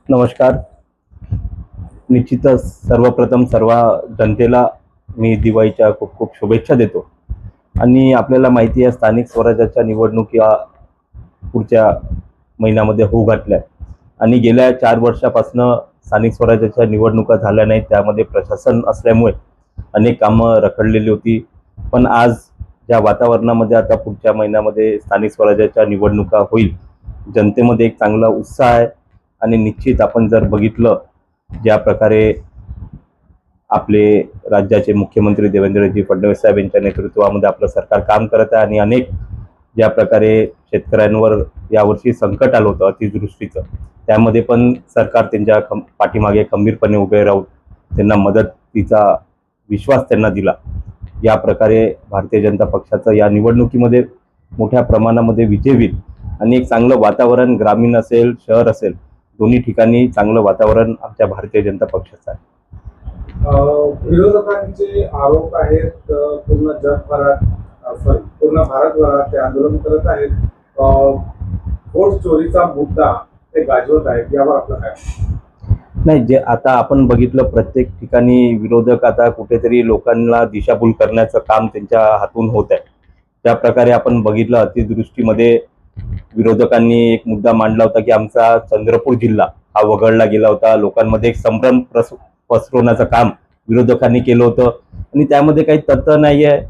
नमस्कार. निश्चितच सर्वप्रथम सर्व जनतेला मी दिवाळीच्या खूप खूप शुभेच्छा देतो. आणि आपल्याला माहिती आहे स्थानिक स्वराज्याच्या निवडणुका पुढच्या महिन्यामध्ये होऊ घातल्या आणि गेल्या 4 वर्षापासून स्थानिक स्वराज्याच्या निवडणुका झाल्या नाहीत. त्यामध्ये प्रशासन असल्यामुळे अनेक कामं रखडलेली होती. पण आज ज्या वातावरणामध्ये आता पुढच्या महिन्यामध्ये स्थानिक स्वराज्याच्या निवडणुका होईल, जनतेमध्ये एक चांगला उत्साह आहे. आणि निश्चित आपण जर बघितलं ज्या प्रकारे आपले राज्याचे मुख्यमंत्री देवेंद्रजी फडणवीस साहेब यांच्या नेतृत्वामध्ये आपलं सरकार काम करत आहे आणि अनेक ज्या प्रकारे शेतकऱ्यांवर यावर्षी संकट आलं होतं अतिवृष्टीचं, त्यामध्ये पण सरकार त्यांच्या पाठीमागे खंबीरपणे उभे राहून त्यांना मदतीचा विश्वास त्यांना दिला. या प्रकारे भारतीय जनता पक्षाचं या निवडणुकीमध्ये मोठ्या प्रमाणामध्ये विजय होईल आणि एक चांगलं वातावरण ग्रामीण असेल शहर असेल दोन्ही ठिकाणी चांगलं वातावरण आमच्या भारतीय जनता पक्षाचं आहे. विरोधकांचे आरोप आहेत पूर्ण जगभरात पूर्ण भारतभरात ते आंदोलन करत आहेत. वोट चोरीचा मुद्दा ते गाजवत आहेत, यावर आपलं काय? नाही, जे आता आपण बघितलं प्रत्येक ठिकाणी विरोधक आता कुठेतरी लोकांना दिशाभूल करण्याचं काम त्यांच्या हातून होत आहे. त्या प्रकारे आपण बघितलं अतिवृष्टीमध्ये विरोधकांनी एक मुद्दा मांडला होता की आमचा चंद्रपूर जिल्हा हा वगळला गेला होता. लोकांमध्ये एक संभ्रम पसरवण्याचं काम विरोधकांनी केलं होतं आणि त्यामध्ये काही तथ्य नाही आहे.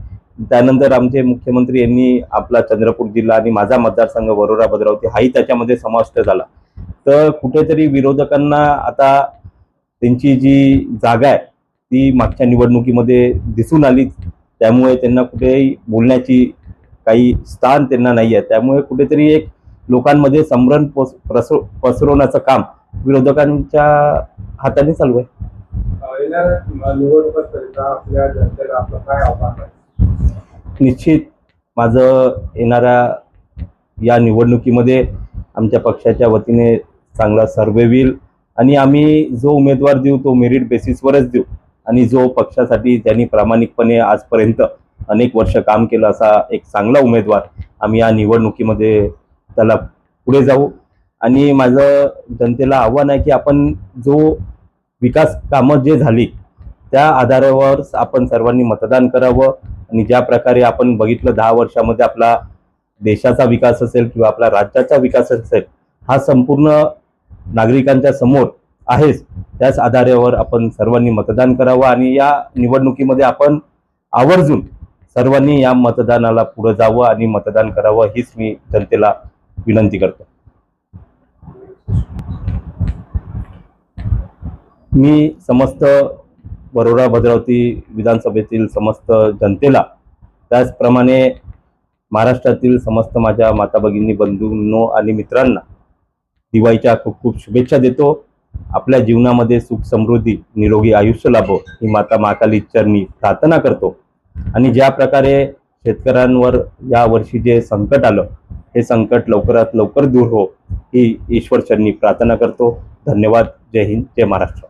त्यानंतर आमचे मुख्यमंत्री यांनी आपला चंद्रपूर जिल्हा आणि माझा मतदारसंघ वरोरा भद्रावती हाही त्याच्यामध्ये समाविष्ट झाला. तर कुठेतरी विरोधकांना आता त्यांची जी जागा आहे ती मागच्या निवडणुकीमध्ये दिसून आली, त्यामुळे त्यांना कुठेही बोलण्याची काही स्थान त्यांना नाही आहे. त्यामुळे कुठेतरी एक लोकांमध्ये संभ्रम पसरवण्याचं काम विरोधकांच्या हाताने चालू आहे. आपल्या जनतेला आपलं काय आव्हान आहे? निश्चित माझं येणाऱ्या या निवडणुकीमध्ये आमच्या पक्षाच्या वतीने चांगला सर्वे होईल आणि आम्ही जो उमेदवार देऊ तो मेरिट बेसिसवरच देऊ आणि जो पक्षासाठी त्यांनी प्रामाणिकपणे आजपर्यंत अनेक वर्ष काम केलं असा एक चांगला उमेदवार आम्ही या निवडणुकीमध्ये त्याला पुढे जाऊ. आणि माझं जनतेला आव्हान आहे की आपण जो विकास कामं जे झाली त्या आधारावर आपण सर्वांनी मतदान करावं. आणि ज्या प्रकारे आपण बघितलं 10 वर्षामध्ये आपला देशाचा विकास असेल किंवा आपला राज्याचा विकास असेल हा संपूर्ण नागरिकांच्या समोर आहेच, त्याच आधारावर आपण सर्वांनी मतदान करावं आणि या निवडणुकीमध्ये आपण आवर्जून सर्वांनी या मतदानाला पुढे जावं आणि मतदान करावं हीच मी जनतेला विनंती करतो. मी समस्त वरोरा भद्रावती विधानसभेतील समस्त जनतेला, त्याचप्रमाणे महाराष्ट्रातील समस्त माझ्या माता भगिनी बंधूंनो आणि मित्रांना दिवाळीच्या खूप खूप शुभेच्छा देतो. आपल्या जीवनामध्ये सुख समृद्धी निरोगी आयुष्य लाभो ही माता महाकाली चरणी प्रार्थना करतो. आणि ज्या प्रकारे शेतकऱ्यांवर या वर्षी जे संकट आलं हे संकट लवकरात लवकर दूर हो ही ईश्वर चरणी प्रार्थना करतो. धन्यवाद. जय हिंद, जय महाराष्ट्र.